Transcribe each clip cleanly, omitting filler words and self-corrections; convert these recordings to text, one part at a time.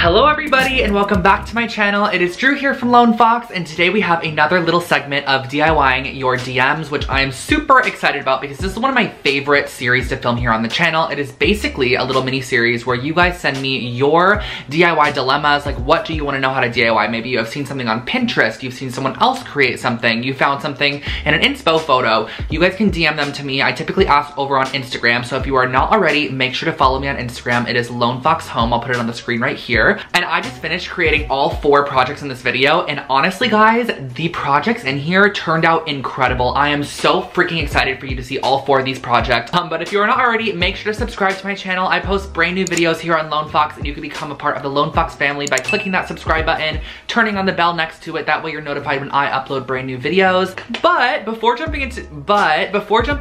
Hello everybody and welcome back to my channel. It is Drew here from Lone Fox, and today we have another little segment of DIYing your DMs, which I am super excited about because this is one of my favorite series to film here on the channel. It is basically a little mini series where you guys send me your DIY dilemmas, like what do you want to know how to DIY? Maybe you have seen something on Pinterest, you've seen someone else create something, you found something in an inspo photo. You guys can DM them to me. I typically ask over on Instagram, so if you are not already, make sure to follow me on Instagram. It is Lone Fox Home. I'll put it on the screen right here. And I just finished creating all 4 projects in this video, and honestly guys, the projects in here turned out incredible. I am so freaking excited for you to see all 4 of these projects. But if you are not already, make sure to subscribe to my channel. I post brand new videos here on Lone Fox, and you can become a part of the Lone Fox family by clicking that subscribe button, turning on the bell next to it. That way you're notified when I upload brand new videos. But before jumping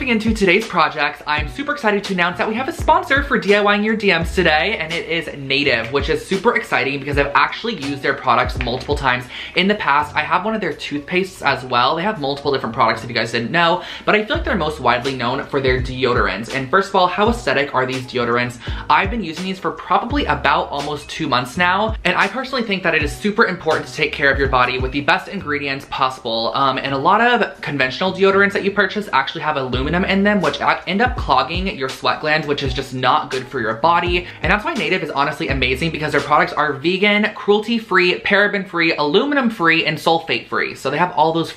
into today's projects, I'm super excited to announce that we have a sponsor for DIYing your DMs today, and it is Native, which is super exciting because I've actually used their products multiple times in the past. I have one of their toothpastes as well. They have multiple different products if you guys didn't know, but I feel like they're most widely known for their deodorants. And first of all, how aesthetic are these deodorants? I've been using these for probably about almost 2 months now, and I personally think that it is super important to take care of your body with the best ingredients possible. And a lot of conventional deodorants that you purchase actually have aluminum in them, which end up clogging your sweat glands, which is just not good for your body. And that's why Native is honestly amazing, because their products are vegan, cruelty-free, paraben-free, aluminum-free, and sulfate-free. So they have all those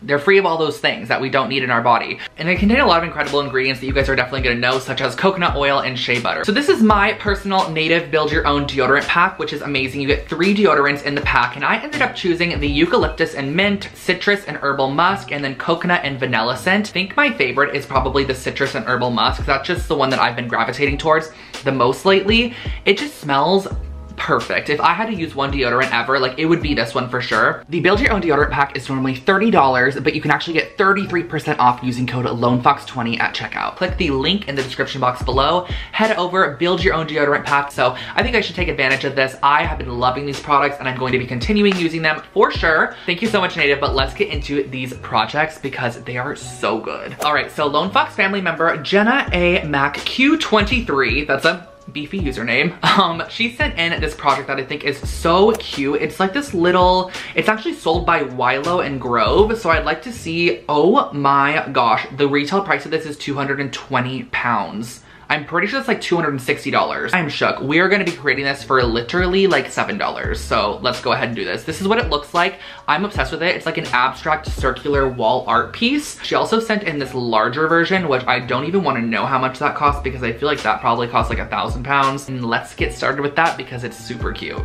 they're free of all those things that we don't need in our body. And they contain a lot of incredible ingredients that you guys are definitely gonna know, such as coconut oil and shea butter. So this is my personal Native build your own deodorant pack, which is amazing. You get 3 deodorants in the pack, and I ended up choosing the eucalyptus and mint, citrus and herbal musk, and then coconut and vanilla scent. I think my favorite is probably the citrus and herbal musk. That's just the one that I've been gravitating towards the most lately. It just smells perfect. If I had to use one deodorant ever, like, it would be this one for sure. The build your own deodorant pack is normally $30, but you can actually get 33% off using code LONEFOX20 at checkout. Click the link in the description box below, head over, build your own deodorant pack. So I think I should take advantage of this. I have been loving these products and I'm going to be continuing using them for sure. Thank you so much, Native, but let's get into these projects because they are so good. All right, so Lone Fox family member Jenna A. Mac Q23, that's a beefy username. She sent in this project that I think is so cute. It's like this little, it's actually sold by Wilo and Grove. So I'd like to see, oh my gosh, the retail price of this is 220 pounds. I'm pretty sure it's like $260. I'm shook. We are gonna be creating this for literally like $7. So let's go ahead and do this. This is what it looks like. I'm obsessed with it. It's like an abstract circular wall art piece. She also sent in this larger version, which I don't even wanna know how much that costs because I feel like that probably costs like 1,000 pounds. And let's get started with that because it's super cute.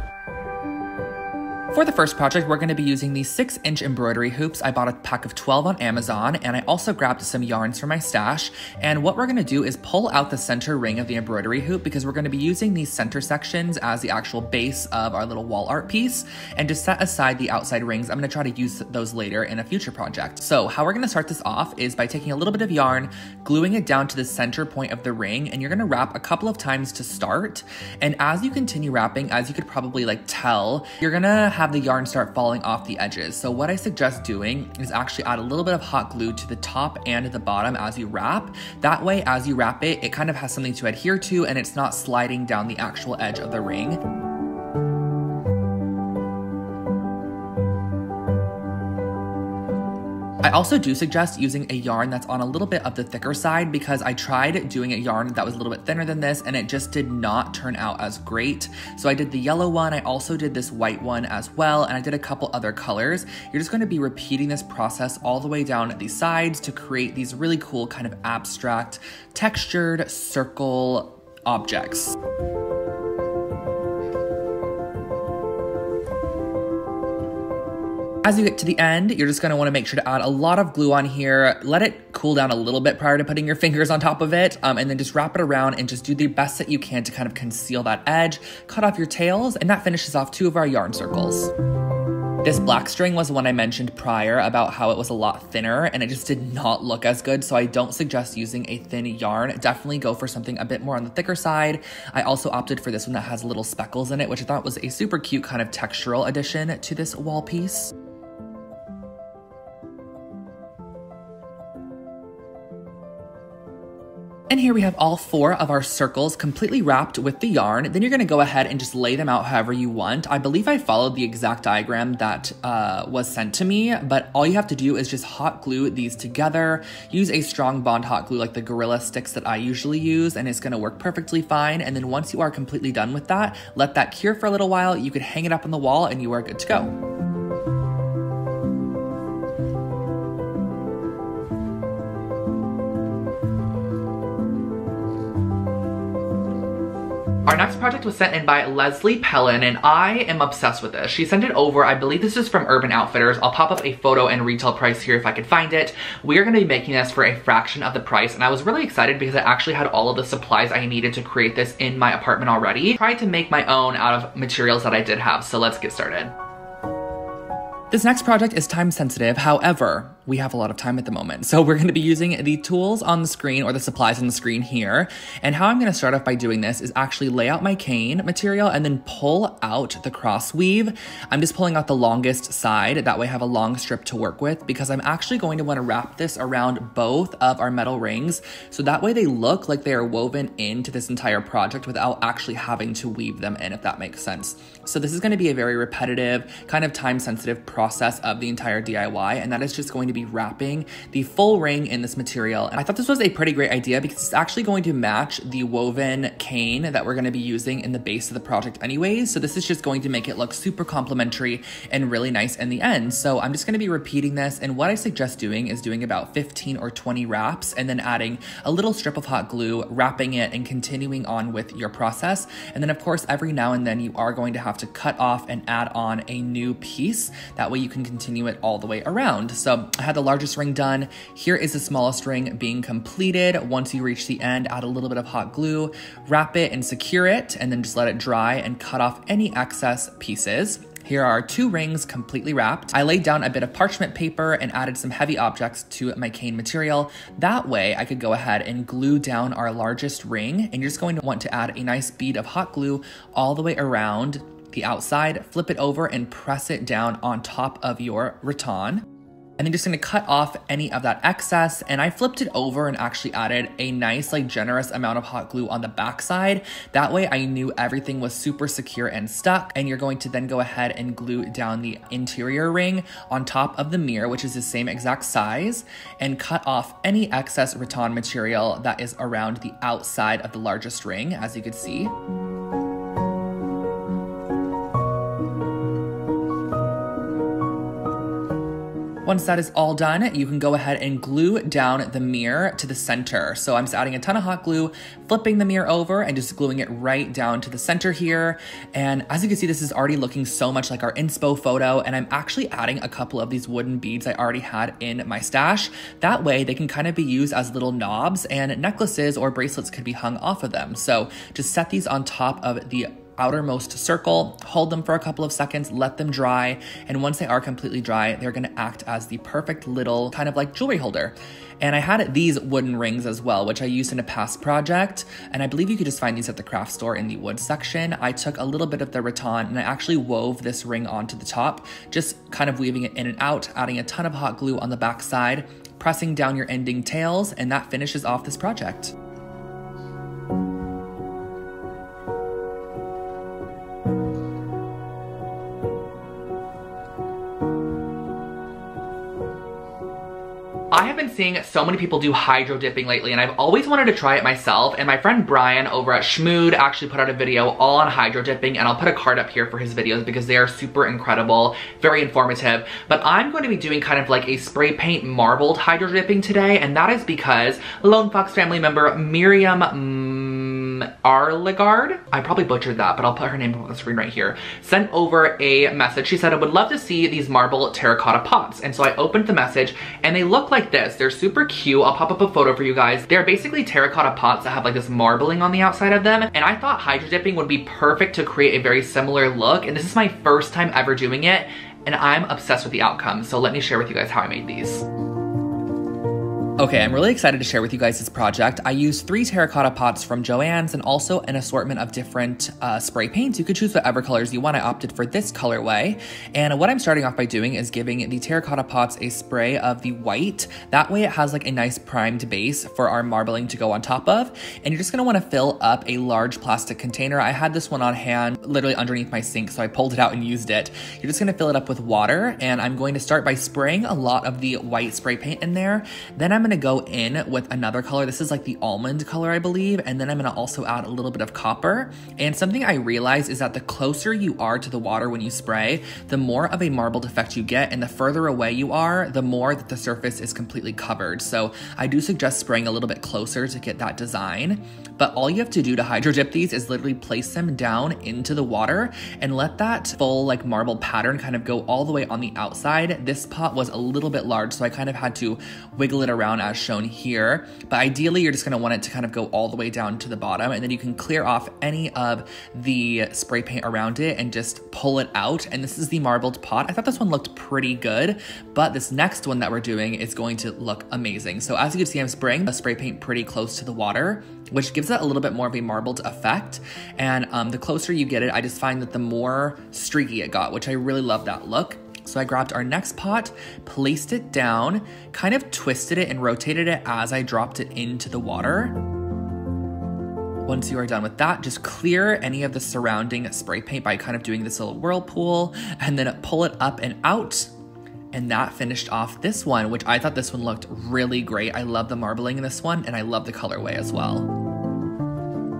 For the first project, we're going to be using these 6-inch embroidery hoops. I bought a pack of 12 on Amazon, and I also grabbed some yarns from my stash. And what we're going to do is pull out the center ring of the embroidery hoop because we're going to be using these center sections as the actual base of our little wall art piece. And to set aside the outside rings, I'm going to try to use those later in a future project. So how we're going to start this off is by taking a little bit of yarn, gluing it down to the center point of the ring, and you're going to wrap a couple of times to start. And as you continue wrapping, as you could probably like tell, you're going to have the yarn start falling off the edges. So what I suggest doing is actually add a little bit of hot glue to the top and the bottom as you wrap. That way, as you wrap it, it kind of has something to adhere to and it's not sliding down the actual edge of the ring. I also do suggest using a yarn that's on a little bit of the thicker side because I tried doing a yarn that was a little bit thinner than this and it just did not turn out as great. So I did the yellow one, I also did this white one as well, and I did a couple other colors. You're just going to be repeating this process all the way down these sides to create these really cool kind of abstract textured circle objects. As you get to the end, you're just going to want to make sure to add a lot of glue on here. Let it cool down a little bit prior to putting your fingers on top of it, and then just wrap it around and just do the best that you can to kind of conceal that edge. Cut off your tails, and that finishes off 2 of our yarn circles. This black string was the one I mentioned prior about how it was a lot thinner and it just did not look as good, so I don't suggest using a thin yarn. Definitely go for something a bit more on the thicker side. I also opted for this one that has little speckles in it, which I thought was a super cute kind of textural addition to this wall piece. And here we have all 4 of our circles completely wrapped with the yarn. Then you're gonna go ahead and just lay them out however you want. I believe I followed the exact diagram that was sent to me, but all you have to do is just hot glue these together. Use a strong bond hot glue like the Gorilla sticks that I usually use, and it's gonna work perfectly fine. And then once you are completely done with that, let that cure for a little while. You could hang it up on the wall and you are good to go. Our next project was sent in by Leslie Pellin, and I am obsessed with this. She sent it over, I believe this is from Urban Outfitters. I'll pop up a photo and retail price here if I could find it. We are gonna be making this for a fraction of the price, and I was really excited because I actually had all of the supplies I needed to create this in my apartment already. I tried to make my own out of materials that I did have, so let's get started. This next project is time sensitive, however, we have a lot of time at the moment. So we're gonna be using the tools on the screen or the supplies on the screen here. And how I'm gonna start off by doing this is actually lay out my cane material and then pull out the cross weave. I'm just pulling out the longest side. That way I have a long strip to work with because I'm actually going to wanna wrap this around both of our metal rings. So that way they look like they are woven into this entire project without actually having to weave them in, if that makes sense. So this is gonna be a very repetitive, kind of time sensitive process of the entire DIY, and that is just going to be wrapping the full ring in this material. And I thought this was a pretty great idea because it's actually going to match the woven cane that we're going to be using in the base of the project anyways. So this is just going to make it look super complimentary and really nice in the end. So I'm just going to be repeating this, and what I suggest doing is doing about 15 or 20 wraps and then adding a little strip of hot glue, wrapping it, and continuing on with your process. And then of course every now and then you are going to have to cut off and add on a new piece. That way you can continue it all the way around. So I had the largest ring done. Here is the smallest ring being completed. Once you reach the end, add a little bit of hot glue, wrap it and secure it, and then just let it dry and cut off any excess pieces. Here are 2 rings completely wrapped. I laid down a bit of parchment paper and added some heavy objects to my cane material. That way I could go ahead and glue down our largest ring, and you're just going to want to add a nice bead of hot glue all the way around the outside, flip it over and press it down on top of your rattan. And then just gonna cut off any of that excess. And I flipped it over and actually added a nice, like generous amount of hot glue on the back side. That way I knew everything was super secure and stuck. And you're going to then go ahead and glue down the interior ring on top of the mirror, which is the same exact size, and cut off any excess rattan material that is around the outside of the largest ring, as you can see. Once that is all done, you can go ahead and glue down the mirror to the center. So I'm just adding a ton of hot glue, flipping the mirror over and just gluing it right down to the center here. And as you can see, this is already looking so much like our inspo photo, and I'm actually adding a couple of these wooden beads I already had in my stash. That way they can kind of be used as little knobs, and necklaces or bracelets could be hung off of them. So just set these on top of the outermost circle, hold them for a couple of seconds, let them dry, and once they are completely dry, they're gonna act as the perfect little kind of like jewelry holder. And I had these wooden rings as well, which I used in a past project, and I believe you could just find these at the craft store in the wood section. I took a little bit of the rattan and I actually wove this ring onto the top, just kind of weaving it in and out, adding a ton of hot glue on the back side, pressing down your ending tails, and that finishes off this project. I have been seeing so many people do hydro dipping lately, and I've always wanted to try it myself, and my friend Brian over at Schmood actually put out a video all on hydro dipping, and I'll put a card up here for his videos because they are super incredible, very informative. But I'm going to be doing kind of like a spray paint marbled hydro dipping today, and that is because Lone Fox family member Miriam Arlegard, I probably butchered that, but I'll put her name up on the screen right here, sent over a message. She said, I would love to see these marble terracotta pots. And so I opened the message and they look like this. They're super cute. I'll pop up a photo for you guys. They're basically terracotta pots that have like this marbling on the outside of them. And I thought hydro dipping would be perfect to create a very similar look. And this is my first time ever doing it, and I'm obsessed with the outcome. So let me share with you guys how I made these. Okay, I'm really excited to share with you guys this project. I used 3 terracotta pots from Joann's and also an assortment of different spray paints. You could choose whatever colors you want. I opted for this colorway. And what I'm starting off by doing is giving the terracotta pots a spray of the white. That way it has like a nice primed base for our marbling to go on top of. And you're just gonna wanna fill up a large plastic container. I had this one on hand, literally underneath my sink, so I pulled it out and used it. You're just gonna fill it up with water, and I'm going to start by spraying a lot of the white spray paint in there. Then I'm gonna go in with another color. This is like the almond color, I believe. And then I'm gonna also add a little bit of copper. And something I realized is that the closer you are to the water when you spray, the more of a marbled effect you get. And the further away you are, the more that the surface is completely covered. So I do suggest spraying a little bit closer to get that design. But all you have to do to hydro dip these is literally place them down into the water and let that full like marble pattern kind of go all the way on the outside. This pot was a little bit large, so I kind of had to wiggle it around as shown here. But ideally, you're just gonna want it to kind of go all the way down to the bottom, and then you can clear off any of the spray paint around it and just pull it out. And this is the marbled pot. I thought this one looked pretty good, but this next one that we're doing is going to look amazing. So as you can see, I'm spraying the spray paint pretty close to the water, which gives it a little bit more of a marbled effect. And the closer you get it, I just find that the more streaky it got, which I really love that look. So I grabbed our next pot, placed it down, kind of twisted it and rotated it as I dropped it into the water. Once you are done with that, just clear any of the surrounding spray paint by kind of doing this little whirlpool, and then pull it up and out. And that finished off this one, which I thought this one looked really great. I love the marbling in this one, and I love the colorway as well.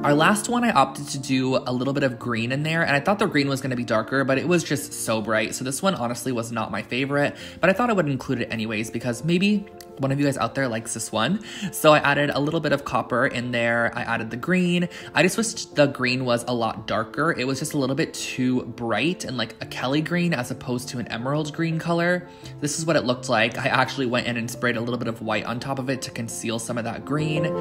Our last one, I opted to do a little bit of green in there, and I thought the green was gonna be darker, but it was just so bright. So this one honestly was not my favorite, but I thought I would include it anyways because maybe one of you guys out there likes this one. So I added a little bit of copper in there. I added the green. I just wish the green was a lot darker. It was just a little bit too bright and like a Kelly green as opposed to an emerald green color. This is what it looked like. I actually went in and sprayed a little bit of white on top of it to conceal some of that green.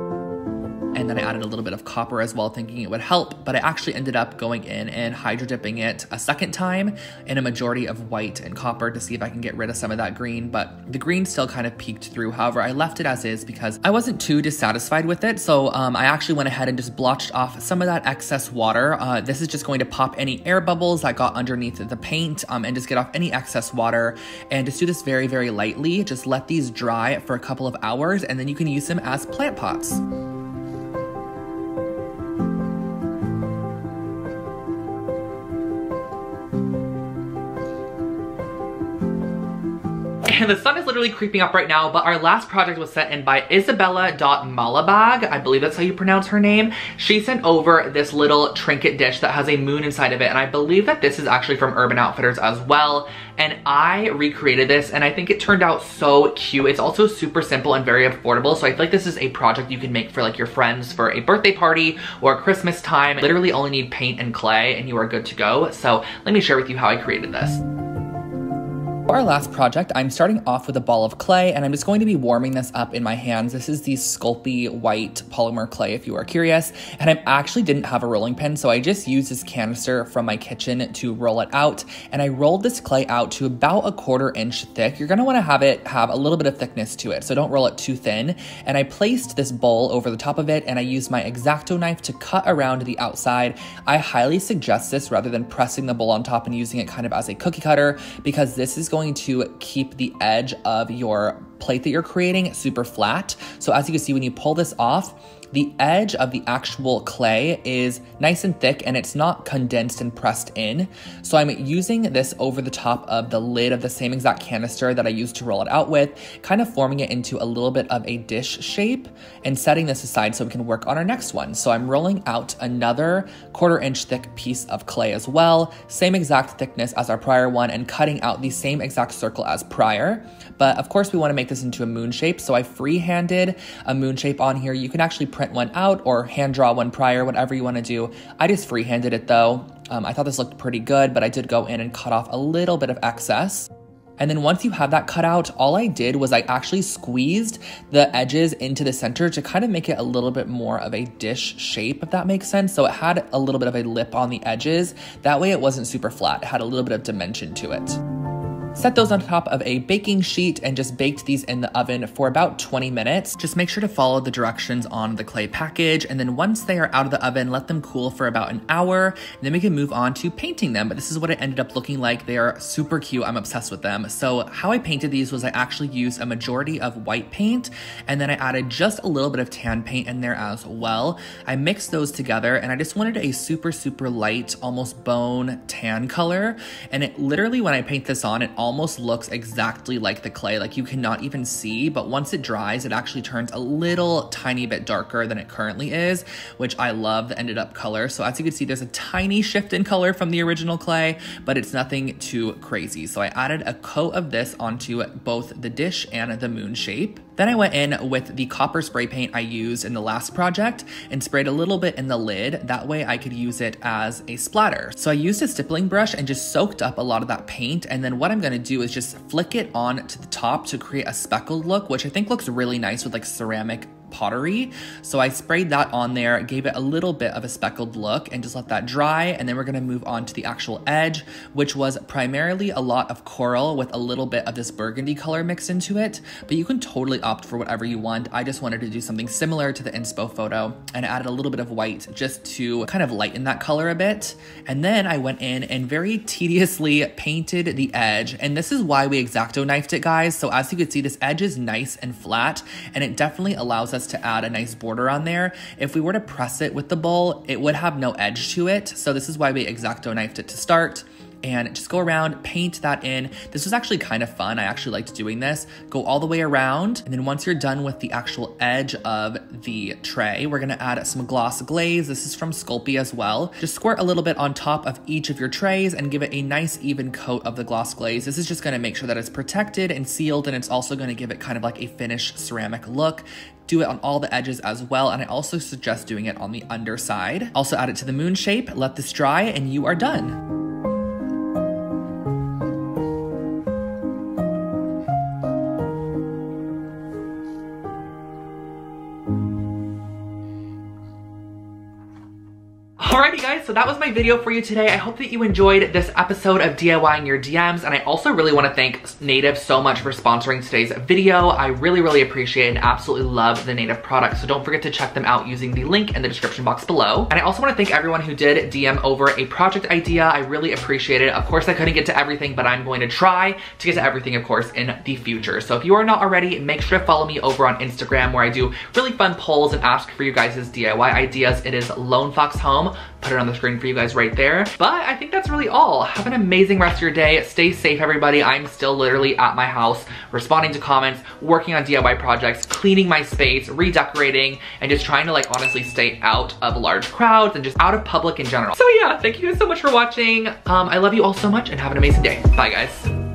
And then I added a little bit of copper as well, thinking it would help, but I actually ended up going in and hydro dipping it a second time in a majority of white and copper to see if I can get rid of some of that green, but the green still kind of peeked through. However, I left it as is because I wasn't too dissatisfied with it, so I actually went ahead and just blotched off some of that excess water. This is just going to pop any air bubbles that got underneath the paint and just get off any excess water, and just do this very, very lightly. Just let these dry for a couple of hours, and then you can use them as plant pots. And the sun is literally creeping up right now, but our last project was sent in by Isabella.Malabag. I believe that's how you pronounce her name. She sent over this little trinket dish that has a moon inside of it, and I believe that this is actually from Urban Outfitters as well. And I recreated this, and I think it turned out so cute. It's also super simple and very affordable, so I feel like this is a project you can make for like your friends for a birthday party or Christmas time. You literally only need paint and clay, and you are good to go. So let me share with you how I created this. For our last project, I'm starting off with a ball of clay, and I'm just going to be warming this up in my hands. This is the Sculpey white polymer clay, if you are curious. And I actually didn't have a rolling pin, so I just used this canister from my kitchen to roll it out. And I rolled this clay out to about a 1/4 inch thick. You're gonna wanna have it have a little bit of thickness to it, so don't roll it too thin. And I placed this bowl over the top of it, and I used my X-Acto knife to cut around the outside. I highly suggest this rather than pressing the bowl on top and using it kind of as a cookie cutter, because this is going to keep the edge of your plate that you're creating super flat. So as you can see, when you pull this off, the edge of the actual clay is nice and thick, and it's not condensed and pressed in. So I'm using this over the top of the lid of the same exact canister that I used to roll it out with, kind of forming it into a little bit of a dish shape and setting this aside so we can work on our next one. So I'm rolling out another 1/4 inch thick piece of clay as well, same exact thickness as our prior one, and cutting out the same exact circle as prior. But of course we want to make this into a moon shape, so I freehanded a moon shape on here. You can actually print one out or hand draw one prior, whatever you want to do. I just freehanded it though. I thought this looked pretty good, but I did go in and cut off a little bit of excess. And then once you have that cut out, all I did was I actually squeezed the edges into the center to kind of make it a little bit more of a dish shape, if that makes sense. So it had a little bit of a lip on the edges. That way it wasn't super flat. It had a little bit of dimension to it. Set those on top of a baking sheet and just baked these in the oven for about 20 minutes. Just make sure to follow the directions on the clay package, and then once they are out of the oven, let them cool for about an hour, and then we can move on to painting them. But this is what it ended up looking like. They are super cute. I'm obsessed with them. So how I painted these was I actually used a majority of white paint, and then I added just a little bit of tan paint in there as well. I mixed those together, and I just wanted a super, super light, almost bone tan color. And it literally, when I paint this on, it almost looks exactly like the clay. Like you cannot even see, but once it dries, it actually turns a little tiny bit darker than it currently is, which I love the ended up color. So as you can see, there's a tiny shift in color from the original clay, but it's nothing too crazy. So I added a coat of this onto both the dish and the moon shape. Then I went in with the copper spray paint I used in the last project and sprayed a little bit in the lid. That way I could use it as a splatter. So I used a stippling brush and just soaked up a lot of that paint. And then what I'm gonna do is just flick it on to the top to create a speckled look, which I think looks really nice with like ceramic pottery. So I sprayed that on there, gave it a little bit of a speckled look, and just let that dry. And then we're gonna move on to the actual edge, which was primarily a lot of coral with a little bit of this burgundy color mixed into it, but you can totally opt for whatever you want. I just wanted to do something similar to the inspo photo and added a little bit of white just to kind of lighten that color a bit. And then I went in and very tediously painted the edge. And this is why we X-Acto knifed it, guys. So as you can see, this edge is nice and flat, and it definitely allows us to add a nice border on there. If we were to press it with the bowl, it would have no edge to it. So this is why we X-Acto knifed it to start. And just go around, paint that in. This was actually kind of fun. I actually liked doing this. Go all the way around, and then once you're done with the actual edge of the tray, we're gonna add some gloss glaze. This is from Sculpey as well. Just squirt a little bit on top of each of your trays and give it a nice even coat of the gloss glaze. This is just gonna make sure that it's protected and sealed, and it's also gonna give it kind of like a finished ceramic look. Do it on all the edges as well, and I also suggest doing it on the underside. Also add it to the moon shape, let this dry, and you are done. Alrighty guys, so that was my video for you today. I hope that you enjoyed this episode of DIYing your DMs, and I also really want to thank Native so much for sponsoring today's video. I really, really appreciate and absolutely love the Native products, so don't forget to check them out using the link in the description box below. And I also want to thank everyone who did DM over a project idea. I really appreciate it. Of course, I couldn't get to everything, but I'm going to try to get to everything, of course, in the future. So if you are not already, make sure to follow me over on Instagram, where I do really fun polls and ask for you guys' DIY ideas. It is Lone Fox Home. Put it on the screen for you guys right there. But I think that's really all. Have an amazing rest of your day. Stay safe, everybody. I'm still literally at my house, responding to comments, working on DIY projects, cleaning my space, redecorating, and just trying to like honestly stay out of large crowds and just out of public in general. So yeah, thank you guys so much for watching. I love you all so much, and have an amazing day. Bye guys.